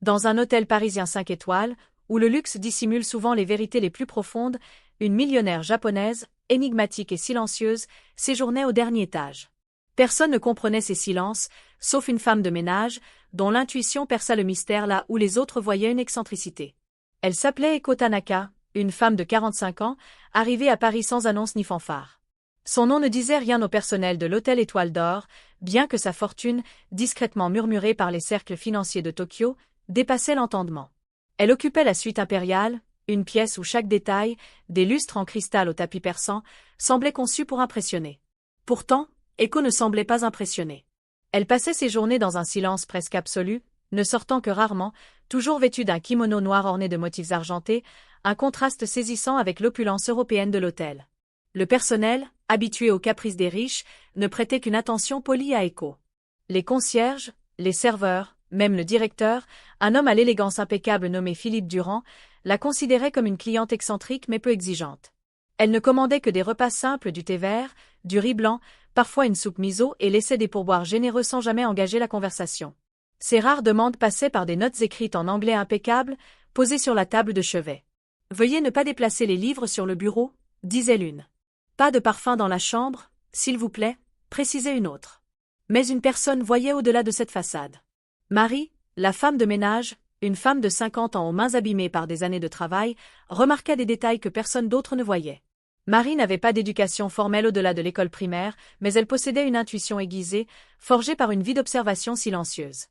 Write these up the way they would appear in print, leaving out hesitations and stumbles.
Dans un hôtel parisien 5 étoiles, où le luxe dissimule souvent les vérités les plus profondes, une millionnaire japonaise, énigmatique et silencieuse, séjournait au dernier étage. Personne ne comprenait ses silences, sauf une femme de ménage, dont l'intuition perça le mystère là où les autres voyaient une excentricité. Elle s'appelait Eko Tanaka, une femme de 45 ans, arrivée à Paris sans annonce ni fanfare. Son nom ne disait rien au personnel de l'hôtel Étoile d'Or, bien que sa fortune, discrètement murmurée par les cercles financiers de Tokyo, dépassait l'entendement. Elle occupait la suite impériale, une pièce où chaque détail, des lustres en cristal au tapis persan, semblait conçu pour impressionner. Pourtant, Eko ne semblait pas impressionnée. Elle passait ses journées dans un silence presque absolu, ne sortant que rarement, toujours vêtue d'un kimono noir orné de motifs argentés, un contraste saisissant avec l'opulence européenne de l'hôtel. Le personnel, habitué aux caprices des riches, ne prêtait qu'une attention polie à Eko. Les concierges, les serveurs, même le directeur, un homme à l'élégance impeccable nommé Philippe Durand, la considérait comme une cliente excentrique mais peu exigeante. Elle ne commandait que des repas simples, du thé vert, du riz blanc, parfois une soupe miso et laissait des pourboires généreux sans jamais engager la conversation. Ses rares demandes passaient par des notes écrites en anglais impeccable, posées sur la table de chevet. « Veuillez ne pas déplacer les livres sur le bureau », disait l'une. « Pas de parfum dans la chambre, s'il vous plaît », précisait une autre. Mais une personne voyait au-delà de cette façade. Marie, la femme de ménage, une femme de 50 ans aux mains abîmées par des années de travail, remarqua des détails que personne d'autre ne voyait. Marie n'avait pas d'éducation formelle au-delà de l'école primaire, mais elle possédait une intuition aiguisée, forgée par une vie d'observation silencieuse.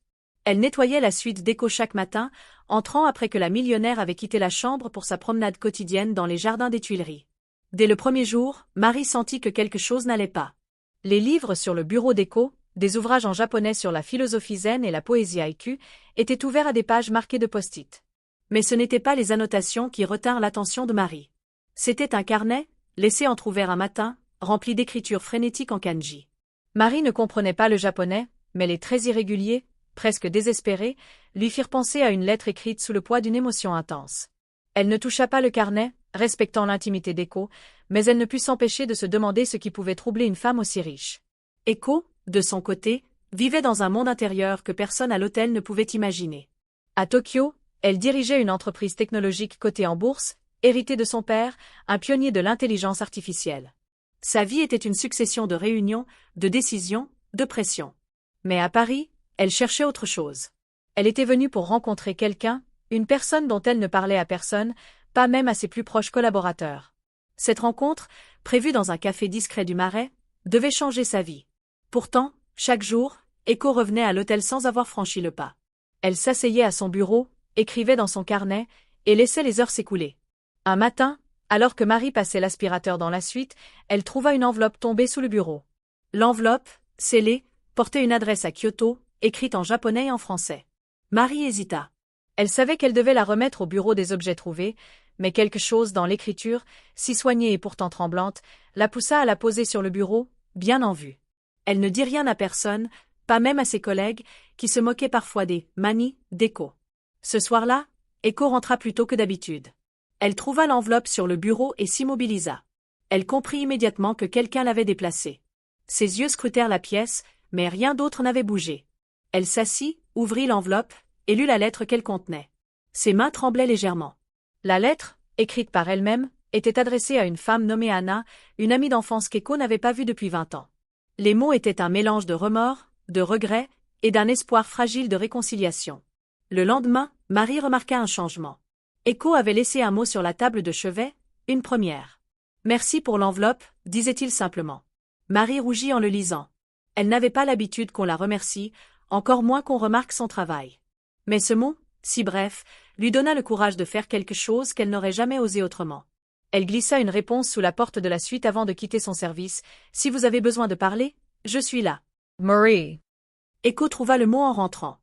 Elle nettoyait la suite d'Eko chaque matin, entrant après que la millionnaire avait quitté la chambre pour sa promenade quotidienne dans les jardins des Tuileries. Dès le premier jour, Marie sentit que quelque chose n'allait pas. Les livres sur le bureau d'Eko, des ouvrages en japonais sur la philosophie zen et la poésie haïku, étaient ouverts à des pages marquées de post-it. Mais ce n'étaient pas les annotations qui retinrent l'attention de Marie. C'était un carnet, laissé entrouvert un matin, rempli d'écritures frénétiques en kanji. Marie ne comprenait pas le japonais, mais les traits irréguliers, presque désespérés, lui firent penser à une lettre écrite sous le poids d'une émotion intense. Elle ne toucha pas le carnet, respectant l'intimité d'Eko, mais elle ne put s'empêcher de se demander ce qui pouvait troubler une femme aussi riche. Eko, de son côté, vivait dans un monde intérieur que personne à l'hôtel ne pouvait imaginer. À Tokyo, elle dirigeait une entreprise technologique cotée en bourse, héritée de son père, un pionnier de l'intelligence artificielle. Sa vie était une succession de réunions, de décisions, de pressions. Mais à Paris, elle cherchait autre chose. Elle était venue pour rencontrer quelqu'un, une personne dont elle ne parlait à personne, pas même à ses plus proches collaborateurs. Cette rencontre, prévue dans un café discret du Marais, devait changer sa vie. Pourtant, chaque jour, Eko revenait à l'hôtel sans avoir franchi le pas. Elle s'asseyait à son bureau, écrivait dans son carnet, et laissait les heures s'écouler. Un matin, alors que Marie passait l'aspirateur dans la suite, elle trouva une enveloppe tombée sous le bureau. L'enveloppe, scellée, portait une adresse à Kyoto, écrite en japonais et en français. Marie hésita. Elle savait qu'elle devait la remettre au bureau des objets trouvés, mais quelque chose dans l'écriture, si soignée et pourtant tremblante, la poussa à la poser sur le bureau, bien en vue. Elle ne dit rien à personne, pas même à ses collègues, qui se moquaient parfois des « manies » d'Eko. Ce soir-là, Eko rentra plus tôt que d'habitude. Elle trouva l'enveloppe sur le bureau et s'immobilisa. Elle comprit immédiatement que quelqu'un l'avait déplacée. Ses yeux scrutèrent la pièce, mais rien d'autre n'avait bougé. Elle s'assit, ouvrit l'enveloppe, et lut la lettre qu'elle contenait. Ses mains tremblaient légèrement. La lettre, écrite par elle-même, était adressée à une femme nommée Anna, une amie d'enfance qu'Eko n'avait pas vue depuis 20 ans. Les mots étaient un mélange de remords, de regrets, et d'un espoir fragile de réconciliation. Le lendemain, Marie remarqua un changement. Eko avait laissé un mot sur la table de chevet, une première. « Merci pour l'enveloppe », disait-il simplement. Marie rougit en le lisant. Elle n'avait pas l'habitude qu'on la remercie, encore moins qu'on remarque son travail. Mais ce mot, si bref, lui donna le courage de faire quelque chose qu'elle n'aurait jamais osé autrement. Elle glissa une réponse sous la porte de la suite avant de quitter son service. « Si vous avez besoin de parler, je suis là. Marie. » Eko trouva le mot en rentrant.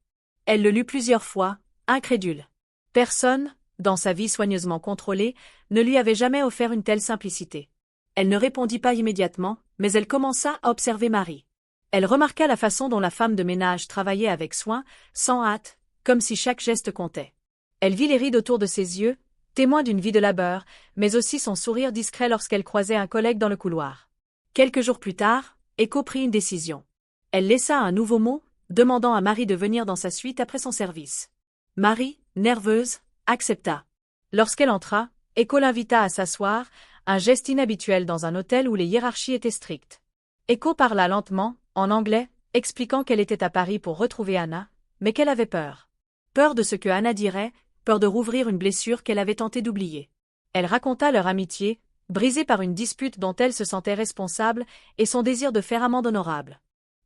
Elle le lut plusieurs fois, incrédule. Personne, dans sa vie soigneusement contrôlée, ne lui avait jamais offert une telle simplicité. Elle ne répondit pas immédiatement, mais elle commença à observer Marie. Elle remarqua la façon dont la femme de ménage travaillait avec soin, sans hâte, comme si chaque geste comptait. Elle vit les rides autour de ses yeux, témoin d'une vie de labeur, mais aussi son sourire discret lorsqu'elle croisait un collègue dans le couloir. Quelques jours plus tard, Eko prit une décision. Elle laissa un nouveau mot, demandant à Marie de venir dans sa suite après son service. Marie, nerveuse, accepta. Lorsqu'elle entra, Echo l'invita à s'asseoir, un geste inhabituel dans un hôtel où les hiérarchies étaient strictes. Echo parla lentement, en anglais, expliquant qu'elle était à Paris pour retrouver Anna, mais qu'elle avait peur. Peur de ce que Anna dirait, peur de rouvrir une blessure qu'elle avait tenté d'oublier. Elle raconta leur amitié, brisée par une dispute dont elle se sentait responsable, et son désir de faire amende honorable.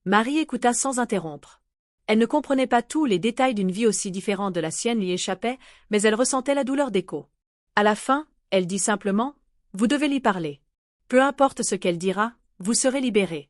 Marie écouta sans interrompre. Elle ne comprenait pas tous les détails d'une vie aussi différente de la sienne lui échappaient, mais elle ressentait la douleur d'Echo. À la fin, elle dit simplement « Vous devez lui parler. Peu importe ce qu'elle dira, vous serez libéré. »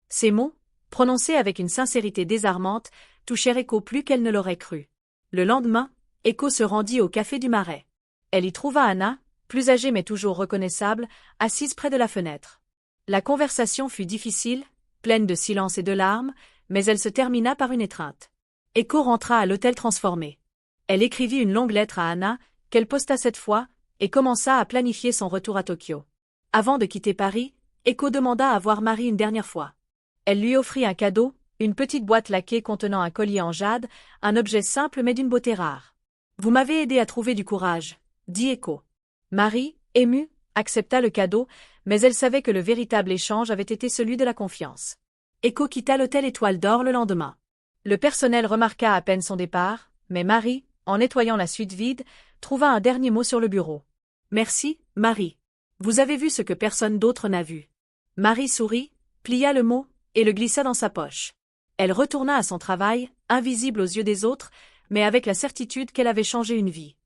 Ces mots, prononcés avec une sincérité désarmante, touchèrent Echo plus qu'elle ne l'aurait cru. Le lendemain, Echo se rendit au café du Marais. Elle y trouva Anna, plus âgée mais toujours reconnaissable, assise près de la fenêtre. La conversation fut difficile, pleine de silence et de larmes, mais elle se termina par une étreinte. Echo rentra à l'hôtel transformé. Elle écrivit une longue lettre à Anna, qu'elle posta cette fois, et commença à planifier son retour à Tokyo. Avant de quitter Paris, Echo demanda à voir Marie une dernière fois. Elle lui offrit un cadeau, une petite boîte laquée contenant un collier en jade, un objet simple mais d'une beauté rare. « Vous m'avez aidé à trouver du courage », dit Echo. Marie, émue, accepta le cadeau, mais elle savait que le véritable échange avait été celui de la confiance. Echo quitta l'hôtel Étoile d'Or le lendemain. Le personnel remarqua à peine son départ, mais Marie, en nettoyant la suite vide, trouva un dernier mot sur le bureau. « Merci, Marie. Vous avez vu ce que personne d'autre n'a vu. » Marie sourit, plia le mot, et le glissa dans sa poche. Elle retourna à son travail, invisible aux yeux des autres, mais avec la certitude qu'elle avait changé une vie.